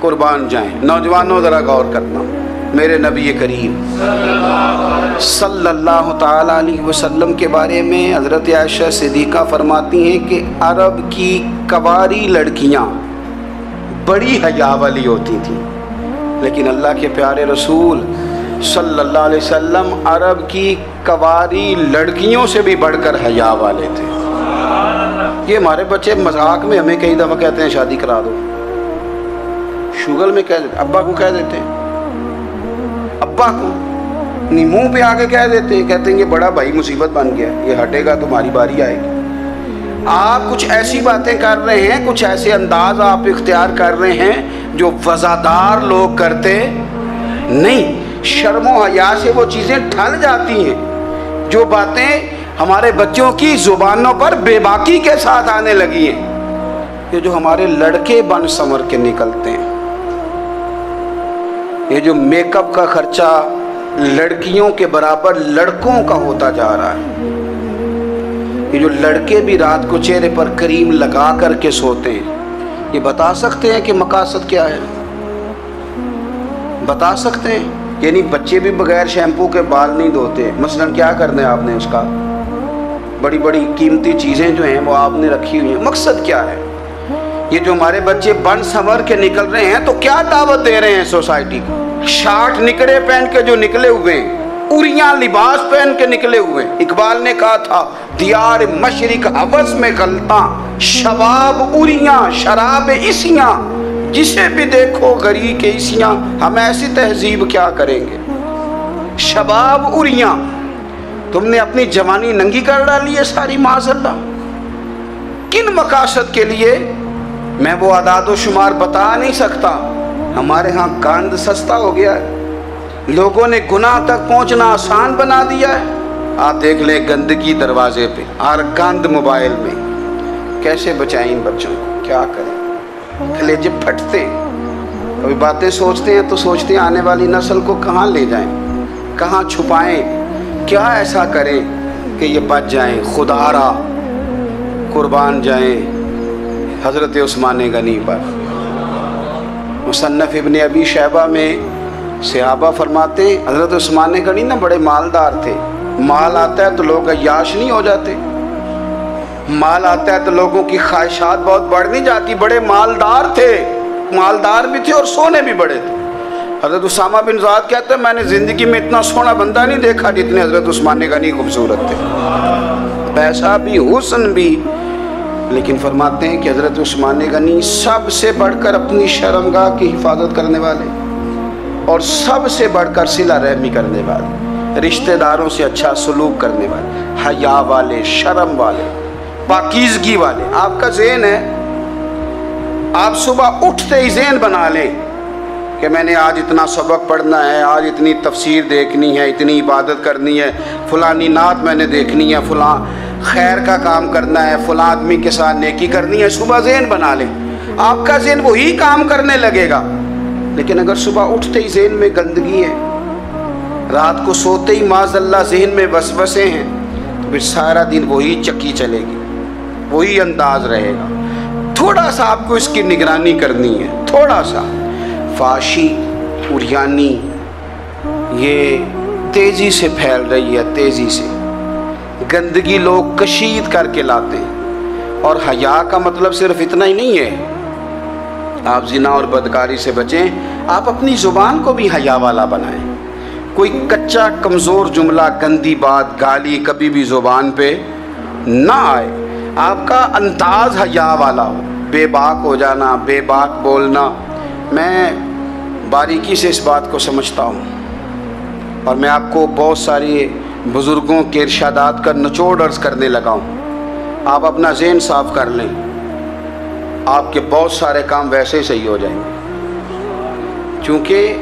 قربان جائیں۔ نوجوانوں ذرا غور کرنا، میرے نبی کریم صلی اللہ تعالیٰ علیہ وسلم کے بارے میں حضرت عائشہ صدیقہ فرماتی ہیں کہ عرب کی کواری لڑکیاں بڑی حیا والی ہوتی تھیں، لیکن اللہ کے پیارے رسول صلی اللہ علیہ وسلم عرب کی کواری لڑکیوں سے بھی بڑھ کر حیا والے تھے۔ یہ ہمارے بچے مذاق میں ہمیں کئی دفعہ کہتے ہیں شادی کرا دو، شوگل میں کہہ دیتے، ابا کو کہہ دیتے ہیں، ابا کو نہیں منہ پہ آگے کہہ دیتے ہیں، کہتے ہیں یہ بڑا بھائی مصیبت بن گیا، یہ ہٹے گا تمہاری باری آئے گی۔ آپ کچھ ایسی باتیں کر رہے ہیں، کچھ ایسے انداز آپ اختیار کر رہے ہیں جو وزادار لوگ کرتے نہیں۔ شرم و حیا سے وہ چیزیں ٹھل جاتی ہیں، جو باتیں ہمارے بچوں کی زبانوں پر بے باکی کے ساتھ آنے لگی ہیں۔ یہ جو ہمارے لڑکے بن سنور کے نکلتے ہیں، یہ جو میک اپ کا خرچہ لڑکیوں کے برابر لڑکوں کا ہوتا جا رہا ہے، یہ جو لڑکے بھی رات کو چہرے پر کریم لگا کر کے سوتے ہیں، یہ بتا سکتے ہیں کہ مقاصد کیا ہے؟ بتا سکتے ہیں؟ یعنی بچے بھی بغیر شیمپو کے بال نہیں دھوتے، مثلا کیا کرنا ہے آپ نے اس کا؟ بڑی بڑی قیمتی چیزیں جو ہیں وہ آپ نے رکھی ہوئی ہیں، مقصد کیا ہے؟ یہ جو ہمارے بچے بن سنور کے نکل رہے ہیں تو کیا دعوت دے رہے ہیں سوسائٹی کو؟ شارٹ نکڑے پہن کے جو نکلے ہوئے ہیں، اوریاں لباس پہن کے نکلے ہوئے ہیں۔ اقبال نے کہا تھا دیار مشرق حوث میں غلطاں، شباب اوریاں شراب عیسیاں، جسے بھی دیکھو غری کے عیسیاں، ہم ایسی تہذیب کیا کریں گے؟ شباب اوریاں، تم نے اپنی جوانی ننگی کر ڈالی ہے ساری معاذ اللہ۔ کن مقاصد کے لیے؟ میں وہ اعداد و شمار بتا نہیں سکتا۔ ہمارے ہاں گند سستا ہو گیا ہے، لوگوں نے گناہ تک پہنچنا آسان بنا دیا ہے۔ آپ دیکھ لیں گندگی دروازے پہ اور گند موبائل میں، کیسے بچائیں ان بچوں کو؟ کیا کریں؟ کلیجے پھٹتے، کبھی باتیں سوچتے ہیں تو سوچتے ہیں آنے والی نسل کو کہاں لے جائیں، کہاں چھپائیں، کیا ایسا کریں کہ یہ بچ جائیں۔ خدا را قربان جائیں حضرت عثمان غنی پر۔ مصنف ابن ابی شیبہ میں صحابہ فرماتے ہیں حضرت عثمان غنی نا بڑے مالدار تھے۔ مال آتا ہے تو لوگ عیاش نہیں ہو جاتے، مال آتا ہے تو لوگوں کی خواہشات بہت بڑھ نہیں جاتی۔ بڑے مالدار تھے، مالدار بھی تھے اور سونے بھی بڑے تھے۔ حضرت اسامہ بن زید کہتے ہیں میں نے زندگی میں اتنا سونا بندہ نہیں دیکھا جتنے حضرت عثمان غنی خوبصورت تھے، پیسہ بھی حسن بھی، لیکن فرماتے ہیں کہ حضرت عثمان غنی سب سے بڑھ کر اپنی شرمگاہ کی حفاظت کرنے والے اور سب سے بڑھ کر صلہ رحمی کرنے والے، رشتہ داروں سے اچھا سلوک کرنے والے، حیا والے، شرم والے، پاکیزگی والے۔ آپ کا ذہن ہے، آپ صبح اٹھتے ہی ذہن بنا لیں کہ میں نے آج اتنا سبق پڑھنا ہے، آج اتنی تفسیر دیکھنی ہے، اتنی عبادت کرنی ہے، فلانی نعت میں نے دیکھنی ہے، فلاں خیر کا کام کرنا ہے، فلاں آدمی کے ساتھ نیکی کرنی ہے۔ صبح ذہن بنا لیں، آپ کا ذہن وہی کام کرنے لگے گا۔ لیکن اگر صبح اٹھتے ہی ذہن میں گندگی ہے، رات کو سوتے ہی معاذ اللہ ذہن میں وسوسے ہیں، تو پھر سارا دن وہی چکی چلے گی، وہی انداز رہے گا۔ تھوڑا سا آپ کو اس کی نگرانی کرنی ہے، تھوڑا سا۔ فحاشی، عریانی یہ تیزی سے پھیل رہی ہے، تیزی سے گندگی لوگ کشید کر کے لاتے ہیں۔ اور حیا کا مطلب صرف اتنا ہی نہیں ہے آپ زنا اور بدکاری سے بچیں، آپ اپنی زبان کو بھی حیا والا بنائیں۔ کوئی کچا کمزور جملہ، گندی بات، گالی کبھی بھی زبان پہ نہ آئے، آپ کا انداز حیا والا ہو۔ بے باک ہو جانا، بے باک بولنا، میں باریکی سے اس بات کو سمجھتا ہوں، اور میں آپ کو بہت ساری بزرگوں کے ارشادات کا نچوڑ عرض کرنے لگا ہوں۔ آپ اپنا ذہن صاف کر لیں، آپ کے بہت سارے کام ویسے ہی صحیح ہو جائیں گے، چونکہ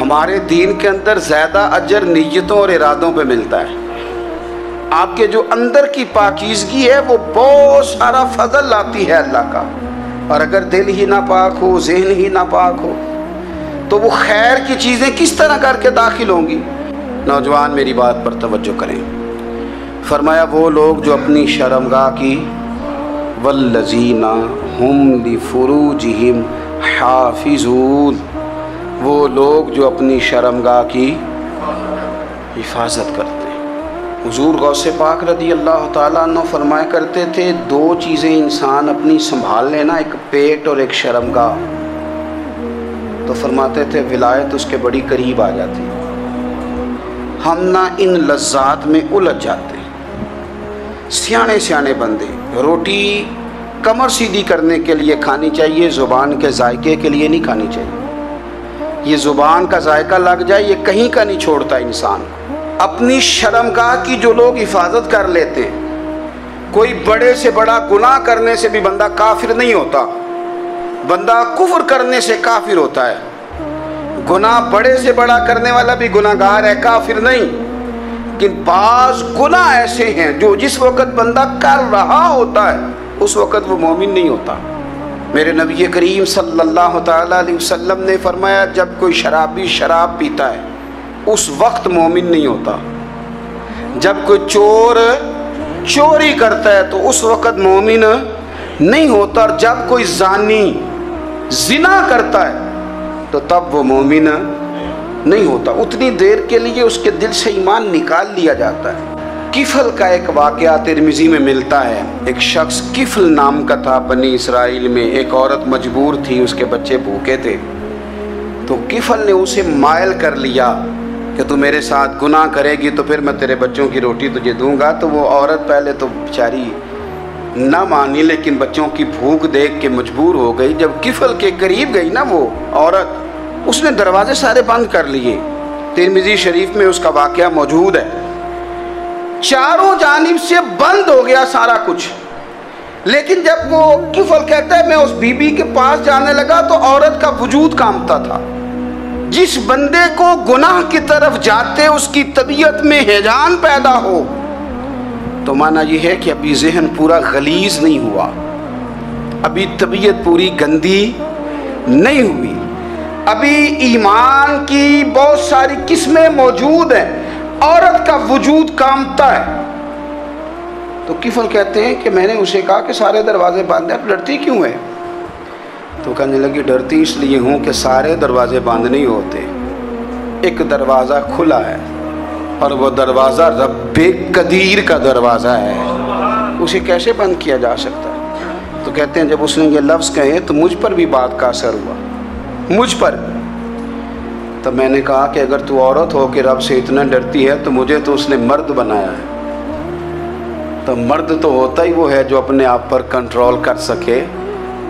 ہمارے دین کے اندر زیادہ اجر نیتوں اور ارادوں پہ ملتا ہے۔ آپ کے جو اندر کی پاکیزگی ہے وہ بہت سارا فضل لاتی ہے اللہ کا، اور اگر دل ہی نہ پاک ہو، ذہن ہی نہ پاک ہو، تو وہ خیر کی چیزیں کس طرح کر کے داخل ہوں گی؟ نوجوان میری بات پر توجہ کریں۔ فرمایا وہ لوگ جو اپنی شرمگاہ کی والذین ہم لفروجہم حافظون، وہ لوگ جو اپنی شرمگاہ کی حفاظت کرتے ہیں۔ حضور غوث پاک رضی اللہ تعالیٰ عنہ فرمایا کرتے تھے، دو چیزیں انسان اپنی سنبھال لینا، ایک پیٹ اور ایک شرمگاہ، تو فرماتے تھے ولایت اس کے بڑی قریب آ جاتی۔ ہم نہ ان لذات میں الجھ جاتے ہیں۔ سیانے سیانے بندے، روٹی کمر سیدھی کرنے کے لیے کھانی چاہیے، زبان کے ذائقے کے لیے نہیں کھانی چاہیے۔ یہ زبان کا ذائقہ لگ جائے یہ کہیں کا نہیں چھوڑتا انسان۔ اپنی شرمگاہ کی جو لوگ حفاظت کر لیتے ہیں، کوئی بڑے سے بڑا گناہ کرنے سے بھی بندہ کافر نہیں ہوتا، بندہ کفر کرنے سے کافر ہوتا ہے۔ گناہ بڑے سے بڑا کرنے والا بھی گناہ گار ہے، کافر نہیں۔ لیکن بعض گناہ ایسے ہیں جو جس وقت بندہ کر رہا ہوتا ہے اس وقت وہ مومن نہیں ہوتا۔ میرے نبی کریم صلی اللہ تعالیٰ علیہ وسلم نے فرمایا، جب کوئی شرابی شراب پیتا ہے اس وقت مومن نہیں ہوتا۔ جب کوئی چور چوری کرتا ہے تو اس وقت مومن نہیں ہوتا، اور جب کوئی زانی زنا کرتا ہے تو تب وہ مومن نہیں ہوتا۔ اتنی دیر کے لیے اس کے دل سے ایمان نکال لیا جاتا ہے۔ کفل کا ایک واقعہ ترمذی میں ملتا ہے۔ ایک شخص کفل نام کا تھا بنی اسرائیل میں، ایک عورت مجبور تھی، اس کے بچے بھوکے تھے، تو کفل نے اسے مائل کر لیا کہ تو میرے ساتھ گناہ کرے گی تو پھر میں تیرے بچوں کی روٹی تجھے دوں گا۔ تو وہ عورت پہلے تو بیچاری نہ مانی، لیکن بچوں کی بھوک دیکھ کے مجبور ہو گئی۔ جب کفل کے قریب گئی نا وہ عورت، اس نے دروازے سارے بند کر لیے۔ ترمذی شریف میں اس کا واقعہ موجود ہے۔ چاروں جانب سے بند ہو گیا سارا کچھ، لیکن جب وہ کفل کہتا ہے میں اس بی بی کے پاس جانے لگا تو عورت کا وجود کانپتا تھا۔ جس بندے کو گناہ کی طرف جاتے اس کی طبیعت میں ہیجان پیدا ہو تو معنی یہ ہے کہ ابھی ذہن پورا غلیظ نہیں ہوا، ابھی طبیعت پوری گندی نہیں ہوئی، ابھی ایمان کی بہت ساری قسمیں موجود ہیں، عورت کا وجود کانپتا ہے۔ تو کفل کہتے ہیں کہ میں نے اسے کہا کہ سارے دروازے بند ہیں، ڈرتی کیوں ہے؟ تو کہنے لگی ڈرتی اس لیے ہوں کہ سارے دروازے بند نہیں ہوتے، ایک دروازہ کھلا ہے اور وہ دروازہ رب قدیر کا دروازہ ہے، اسے کیسے بند کیا جا سکتا ہے؟ تو کہتے ہیں جب اس نے یہ لفظ کہے تو مجھ پر بھی بات کا اثر ہوا، مجھ پر۔ تب میں نے کہا کہ اگر تو عورت ہو کے رب سے اتنا ڈرتی ہے تو مجھے تو اس نے مرد بنایا ہے، تو مرد تو ہوتا ہی وہ ہے جو اپنے آپ پر کنٹرول کر سکے۔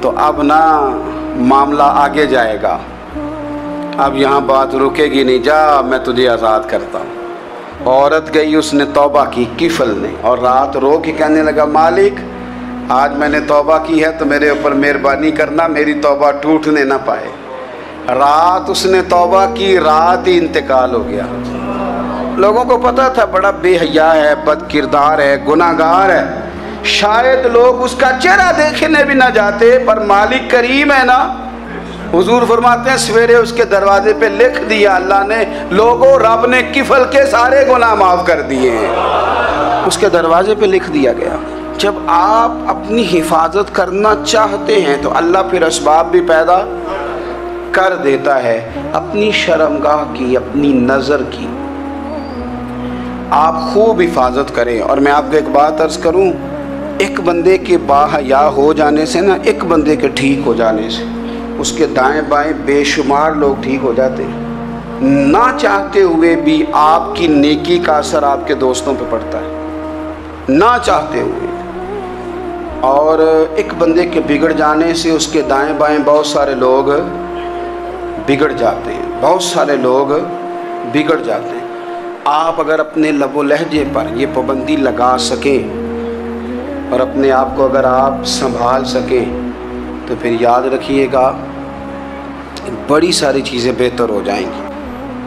تو اب نہ معاملہ آگے جائے گا، اب یہاں بات رکے گی نہیں، جا میں تجھے آزاد کرتا ہوں۔ عورت گئی، اس نے توبہ کی کفل نے، اور رات رو کے کہنے لگا مالک آج میں نے توبہ کی ہے تو میرے اوپر مہربانی کرنا، میری توبہ ٹوٹنے نہ پائے۔ رات اس نے توبہ کی، رات ہی انتقال ہو گیا۔ لوگوں کو پتا تھا بڑا بے حیا ہے، بد کردار ہے، گناہ گار ہے، شاید لوگ اس کا چہرہ دیکھنے بھی نہ جاتے، پر مالک کریم ہے نا۔ حضور فرماتے ہیں سویرے اس کے دروازے پہ لکھ دیا اللہ نے، لوگوں رب نے کفل کے سارے گناہ معاف کر دیے ہیں، اس کے دروازے پہ لکھ دیا گیا۔ جب آپ اپنی حفاظت کرنا چاہتے ہیں تو اللہ پھر اسباب بھی پیدا کر دیتا ہے۔ اپنی شرمگاہ کی، اپنی نظر کی آپ خوب حفاظت کریں۔ اور میں آپ کو ایک بات عرض کروں، ایک بندے کے باحیا ہو جانے سے نا، ایک بندے کے ٹھیک ہو جانے سے اس کے دائیں بائیں بے شمار لوگ ٹھیک ہو جاتے ہیں۔ نہ چاہتے ہوئے بھی آپ کی نیکی کا اثر آپ کے دوستوں پہ پڑتا ہے، نہ چاہتے ہوئے۔ اور ایک بندے کے بگڑ جانے سے اس کے دائیں بائیں بہت سارے لوگ بگڑ جاتے ہیں، بہت سارے لوگ بگڑ جاتے ہیں۔ آپ اگر اپنے لب و لہجے پر یہ پابندی لگا سکیں اور اپنے آپ کو اگر آپ سنبھال سکیں تو پھر یاد رکھیے گا بڑی ساری چیزیں بہتر ہو جائیں گی۔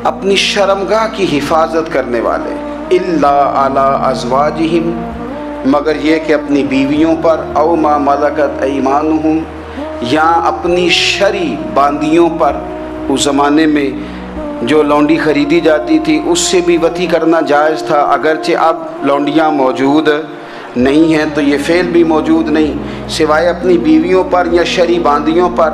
اپنی شرمگاہ کی حفاظت کرنے والے الا علی ازواجہم، مگر یہ کہ اپنی بیویوں پر، او ما ملکت ایمانہم، یا اپنی شرعی باندیوں پر۔ اس زمانے میں جو لونڈی خریدی جاتی تھی اس سے بھی وطی کرنا جائز تھا، اگرچہ اب لونڈیاں موجود نہیں ہیں تو یہ فعل بھی موجود نہیں، سوائے اپنی بیویوں پر یا شرعی باندیوں پر۔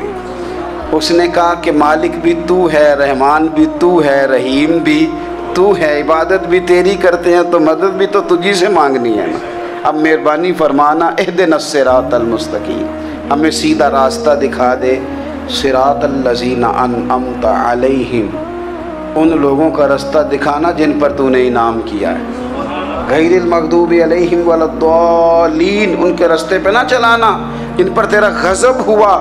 دی. اس نے کہا کہ مالک بھی تو ہے، رحمان بھی تو ہے، رحیم بھی تو ہے، عبادت بھی تیری کرتے ہیں تو مدد بھی تو تجھی سے مانگنی ہے نا. اب مہربانی فرمانا اہدنا الصراط المستقیم، ہمیں سیدھا راستہ دکھا دے. صراط الذین انعمت علیہم، ان لوگوں کا راستہ دکھانا جن پر تو نے انعام کیا ہے. غیر المغضوب علیہم ولا الضالین، ان کے راستے پہ نہ چلانا جن پر تیرا غضب ہوا،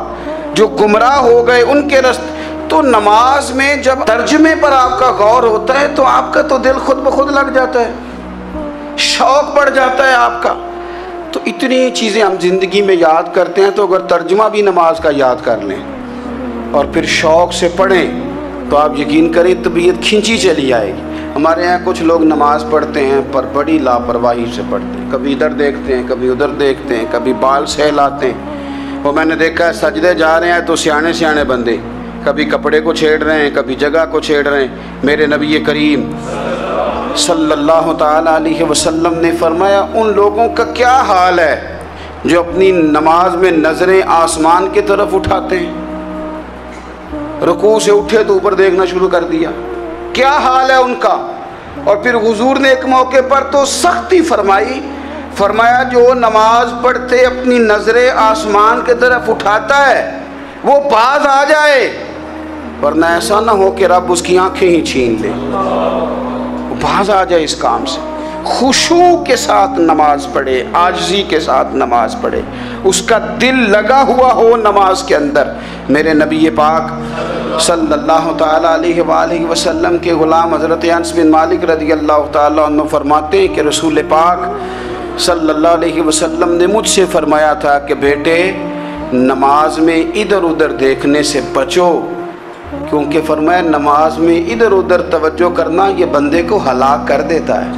جو گمراہ ہو گئے ان کے راستے. تو نماز میں جب ترجمے پر آپ کا غور ہوتا ہے تو آپ کا تو دل خود بخود لگ جاتا ہے، شوق بڑھ جاتا ہے آپ کا. تو اتنی چیزیں ہم زندگی میں یاد کرتے ہیں، تو اگر ترجمہ بھی نماز کا یاد کر لیں اور پھر شوق سے پڑھیں تو آپ یقین کریں طبیعت کھینچی چلی آئے گی. ہمارے یہاں کچھ لوگ نماز پڑھتے ہیں پر بڑی لاپرواہی سے پڑھتے ہیں، کبھی ادھر دیکھتے ہیں، کبھی ادھر دیکھتے ہیں، کبھی بال سہلاتے ہیں. وہ میں نے دیکھا ہے سجدے جا رہے ہیں تو سیانے سیانے بندے کبھی کپڑے کو چھیڑ رہے ہیں، کبھی جگہ کو چھیڑ رہے ہیں. میرے نبی کریم صلی اللہ تعالیٰ علیہ وسلم نے فرمایا ان لوگوں کا کیا حال ہے جو اپنی نماز میں نظریں آسمان کی طرف اٹھاتے ہیں. رکوع سے اٹھے تو اوپر دیکھنا شروع کر دیا، کیا حال ہے ان کا. اور پھر حضور نے ایک موقع پر تو سختی فرمائی، فرمایا جو نماز پڑھتے اپنی نظریں آسمان کی طرف اٹھاتا ہے وہ باز آ جائے، ورنہ ایسا نہ ہو کہ رب اس کی آنکھیں ہی چھین لے. وہ باز آ جائے اس کام سے. خشوع کے ساتھ نماز پڑھے، عاجزی کے ساتھ نماز پڑھے، اس کا دل لگا ہوا ہو نماز کے اندر. میرے نبی پاک صلی اللہ تعالیٰ علیہ وآلہ وسلم کے غلام حضرت انس بن مالک رضی اللہ تعالیٰ عنہ فرماتے ہیں کہ رسول پاک صلی اللہ علیہ وسلم نے مجھ سے فرمایا تھا کہ بیٹے نماز میں ادھر ادھر دیکھنے سے بچو، کیونکہ فرمایا نماز میں ادھر ادھر توجہ کرنا یہ بندے کو ہلاک کر دیتا ہے.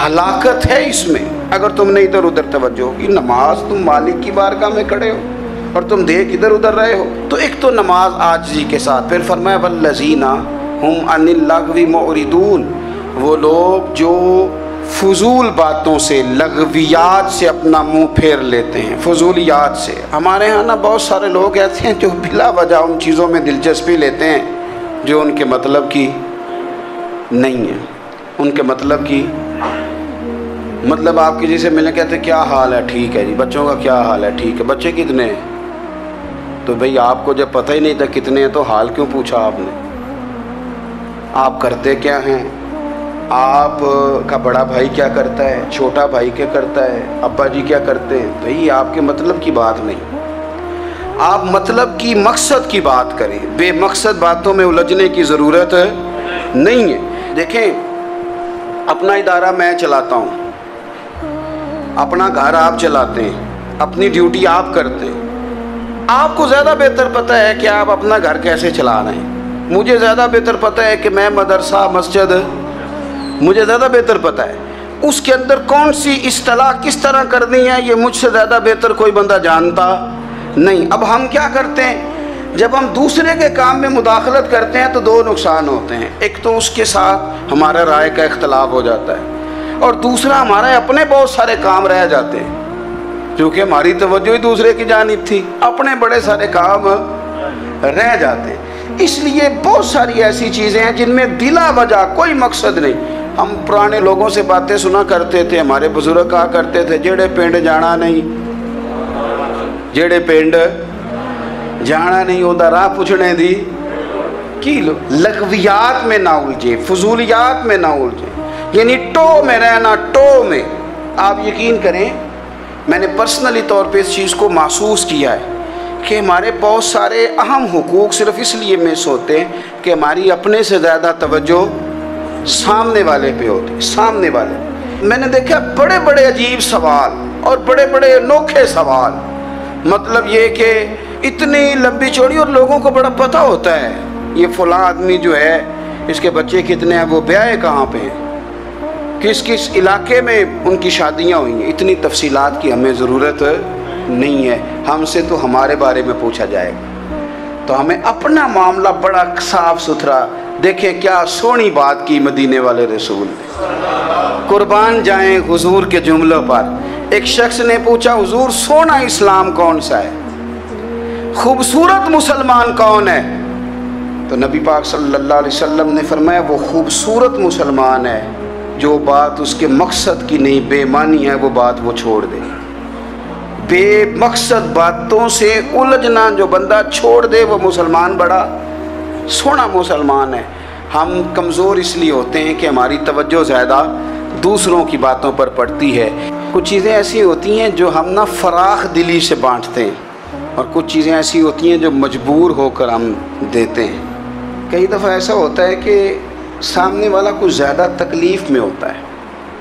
ہلاکت ہے اس میں اگر تم نے ادھر ادھر توجہ ہوگی. نماز تم مالک کی بارگاہ میں کھڑے ہو اور تم دیکھ ادھر ادھر رہے ہو. تو ایک تو نماز عاجزی کے ساتھ. پھر فرمایا والذین ہم عن اللغو معرضون، وہ لوگ جو فضول باتوں سے، لغویات سے اپنا منہ پھیر لیتے ہیں، فضولیات سے. ہمارے ہاں نا بہت سارے لوگ ایسے ہیں جو بلا وجہ ان چیزوں میں دلچسپی لیتے ہیں جو ان کے مطلب کی نہیں ہے. ان کے مطلب کی آپ کسی سے ملنے کہتے ہیں کیا حال ہے، ٹھیک ہے جی. بچوں کا کیا حال ہے، ٹھیک ہے. بچے کتنے ہیں؟ تو بھئی آپ کو جب پتہ ہی نہیں تھا کتنے ہیں تو حال کیوں پوچھا آپ نے؟ آپ کرتے کیا ہیں؟ آپ کا بڑا بھائی کیا کرتا ہے، چھوٹا بھائی کیا کرتا ہے، ابا جی کیا کرتے ہیں؟ بھئی آپ کے مطلب کی بات نہیں. آپ مطلب کی، مقصد کی بات کریں. بے مقصد باتوں میں الجھنے کی ضرورت نہیں ہے. دیکھیں اپنا ادارہ میں چلاتا ہوں، اپنا گھر آپ چلاتے ہیں، اپنی ڈیوٹی آپ کرتے ہیں. آپ کو زیادہ بہتر پتہ ہے کہ آپ اپنا گھر کیسے چلا رہے ہیں. مجھے زیادہ بہتر پتہ ہے کہ میں مدرسہ، مسجد، مجھے زیادہ بہتر پتہ ہے اس کے اندر کون سی اصطلاح کس طرح کرنی ہے. یہ مجھ سے زیادہ بہتر کوئی بندہ جانتا نہیں. اب ہم کیا کرتے ہیں، جب ہم دوسرے کے کام میں مداخلت کرتے ہیں تو دو نقصان ہوتے ہیں. ایک تو اس کے ساتھ ہمارا رائے کا اختلاف ہو جاتا ہے، اور دوسرا ہمارے اپنے بہت سارے کام رہ جاتے ہیں کیونکہ ہماری توجہ ہی دوسرے کی جانب تھی. اپنے بڑے سارے کام رہ جاتے ہیں. اس لیے بہت ساری ایسی چیزیں ہیں جن میں بلا وجہ کوئی مقصد نہیں. ہم پرانے لوگوں سے باتیں سنا کرتے تھے، ہمارے بزرگ کہا کرتے تھے جیڑے پنڈ جانا نہیں، جیڑے پنڈ جانا نہیں ہوتا راہ پوچھنے دی کی. لغویات میں نہ الجھے، فضولیات میں نہ الجھے، یعنی ٹو میں رہنا. ٹو میں آپ یقین کریں میں نے پرسنلی طور پہ اس چیز کو محسوس کیا ہے کہ ہمارے بہت سارے اہم حقوق صرف اس لیے مس ہوتے ہیں کہ ہماری اپنے سے زیادہ توجہ سامنے والے پہ ہوتی. سامنے والے میں نے دیکھا بڑے بڑے عجیب سوال اور بڑے بڑے انوکھے سوال، مطلب یہ کہ اتنی لمبی چوڑی، اور لوگوں کو بڑا پتہ ہوتا ہے یہ فلاں آدمی جو ہے اس کے بچے کتنے ہیں، وہ بیاہ کہاں پہ ہیں، کس کس علاقے میں ان کی شادیاں ہوئی ہیں. اتنی تفصیلات کی ہمیں ضرورت نہیں ہے. ہم سے تو ہمارے بارے میں پوچھا جائے گا تو ہمیں اپنا معاملہ بڑا صاف ستھرا. دیکھیں کیا سونی بات کی مدینے والے رسول نے. قربان جائیں حضور کے جملوں پر. ایک شخص نے پوچھا حضور سونا اسلام کون سا ہے، خوبصورت مسلمان کون ہے؟ تو نبی پاک صلی اللہ علیہ وسلم نے فرمایا وہ خوبصورت مسلمان ہے جو بات اس کے مقصد کی نہیں، بے معنی ہے وہ بات وہ چھوڑ دے، بے مقصد باتوں سے الجھنا جو بندہ چھوڑ دے وہ مسلمان بڑا سونا مسلمان ہے۔ ہم کمزور اس لیے ہوتے ہیں کہ ہماری توجہ زیادہ دوسروں کی باتوں پر پڑتی ہے۔ کچھ چیزیں ایسی ہوتی ہیں جو ہم نہ فراخ دلی سے بانٹتے ہیں، اور کچھ چیزیں ایسی ہوتی ہیں جو مجبور ہو کر ہم دیتے ہیں۔ کئی دفعہ ایسا ہوتا ہے کہ سامنے والا کچھ زیادہ تکلیف میں ہوتا ہے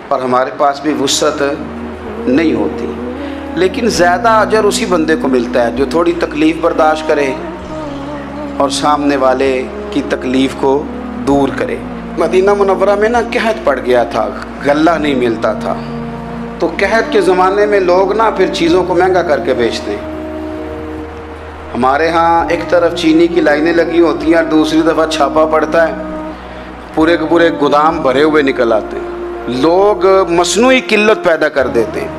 اور ہمارے پاس بھی وسعت نہیں ہوتی، لیکن زیادہ اجر اسی بندے کو ملتا ہے جو تھوڑی تکلیف برداشت کرے اور سامنے والے کی تکلیف کو دور کرے۔ مدینہ منورہ میں نا قحط پڑ گیا تھا، غلہ نہیں ملتا تھا، تو قحط کے زمانے میں لوگ نا پھر چیزوں کو مہنگا کر کے بیچتے ہیں۔ ہمارے ہاں ایک طرف چینی کی لائنیں لگی ہوتی ہیں اور دوسری دفعہ چھاپا پڑتا ہے، پورے کے پورے گودام بھرے ہوئے نکل آتے ہیں، لوگ مصنوعی قلت پیدا کر دیتے ہیں۔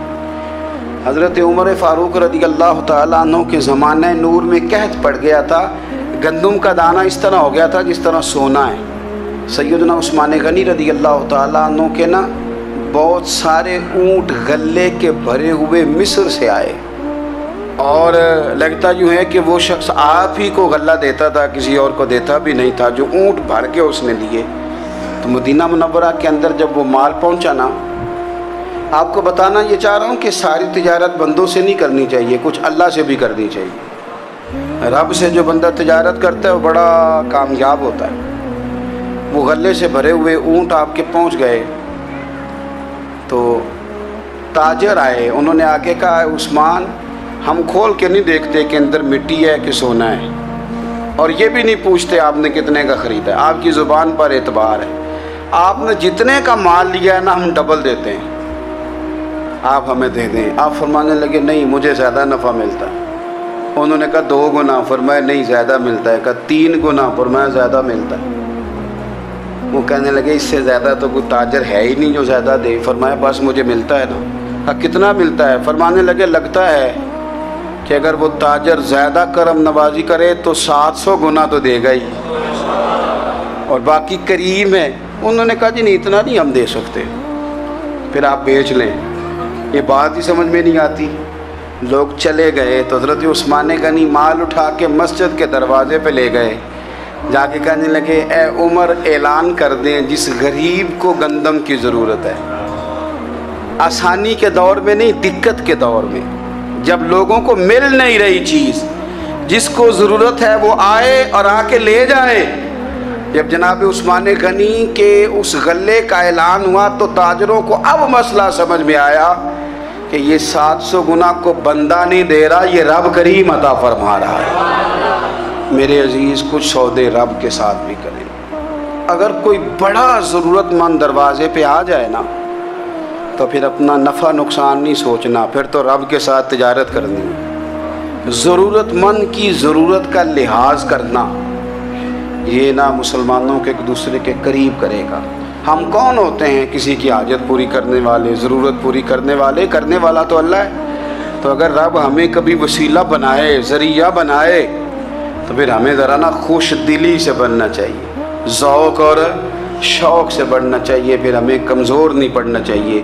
حضرت عمر فاروق رضی اللہ تعالیٰ عنہ کے زمانہ نور میں قحط پڑ گیا تھا، گندم کا دانہ اس طرح ہو گیا تھا جس طرح سونا ہے۔ سیدنا عثمان غنی رضی اللہ تعالیٰ عنہ کے نا بہت سارے اونٹ غلے کے بھرے ہوئے مصر سے آئے، اور لگتا یوں ہے کہ وہ شخص آپ ہی کو غلہ دیتا تھا، کسی اور کو دیتا بھی نہیں تھا، جو اونٹ بھر کے اس نے لیے۔ تو مدینہ منورہ کے اندر جب وہ مال پہنچا نا، آپ کو بتانا یہ چاہ رہا ہوں کہ ساری تجارت بندوں سے نہیں کرنی چاہیے، کچھ اللہ سے بھی کرنی چاہیے۔ رب سے جو بندہ تجارت کرتا ہے وہ بڑا کامیاب ہوتا ہے۔ وہ غلے سے بھرے ہوئے اونٹ آپ کے پہنچ گئے تو تاجر آئے، انہوں نے آگے کہا عثمان ہم کھول کے نہیں دیکھتے کہ اندر مٹی ہے کہ سونا ہے، اور یہ بھی نہیں پوچھتے آپ نے کتنے کا خریدا ہے، آپ کی زبان پر اعتبار ہے، آپ نے جتنے کا مال لیا ہے نا ہم ڈبل دیتے ہیں، آپ ہمیں دے دیں۔ آپ فرمانے لگے نہیں مجھے زیادہ نفع ملتا ہے۔ انہوں نے کہا 2 گنا، فرمایا نہیں زیادہ ملتا ہے، کہا 3 گنا، فرمایا زیادہ ملتا ہے۔ وہ کہنے لگے اس سے زیادہ تو کوئی تاجر ہے ہی نہیں جو زیادہ دے، فرمایا بس مجھے ملتا ہے نا۔ کہا کتنا ملتا ہے؟ فرمانے لگے لگتا ہے کہ اگر وہ تاجر زیادہ کرم نوازی کرے تو 700 گنا تو دے گا ہی، اور باقی کریم ہے۔ انہوں نے کہا جی نہیں اتنا نہیں ہم دے سکتے، پھر آپ بیچ لیں۔ یہ بات ہی سمجھ میں نہیں آتی۔ لوگ چلے گئے تو حضرت عثمان غنی مال اٹھا کے مسجد کے دروازے پہ لے گئے، جا کے کہنے لگے اے عمر اعلان کر دیں جس غریب کو گندم کی ضرورت ہے، آسانی کے دور میں نہیں دقت کے دور میں، جب لوگوں کو مل نہیں رہی چیز، جس کو ضرورت ہے وہ آئے اور آ کے لے جائے۔ جب جناب عثمان غنی کے اس غلے کا اعلان ہوا تو تاجروں کو اب مسئلہ سمجھ میں آیا کہ یہ 700 گنا کو بندہ نہیں دے رہا، یہ رب کریم عطا فرما رہا ہے۔ میرے عزیز کچھ سودے رب کے ساتھ بھی کریں۔ اگر کوئی بڑا ضرورت مند دروازے پہ آ جائے نا تو پھر اپنا نفع نقصان نہیں سوچنا، پھر تو رب کے ساتھ تجارت کرنی ہے۔ ضرورت مند کی ضرورت کا لحاظ کرنا یہ نہ مسلمانوں کے ایک دوسرے کے قریب کرے گا۔ ہم کون ہوتے ہیں کسی کی حاجت پوری کرنے والے، ضرورت پوری کرنے والے؟ کرنے والا تو اللہ ہے۔ تو اگر رب ہمیں کبھی وسیلہ بنائے، ذریعہ بنائے، تو پھر ہمیں ذرا نا خوش دلی سے بننا چاہیے، ذوق اور شوق سے بڑھنا چاہیے، پھر ہمیں کمزور نہیں پڑنا چاہیے۔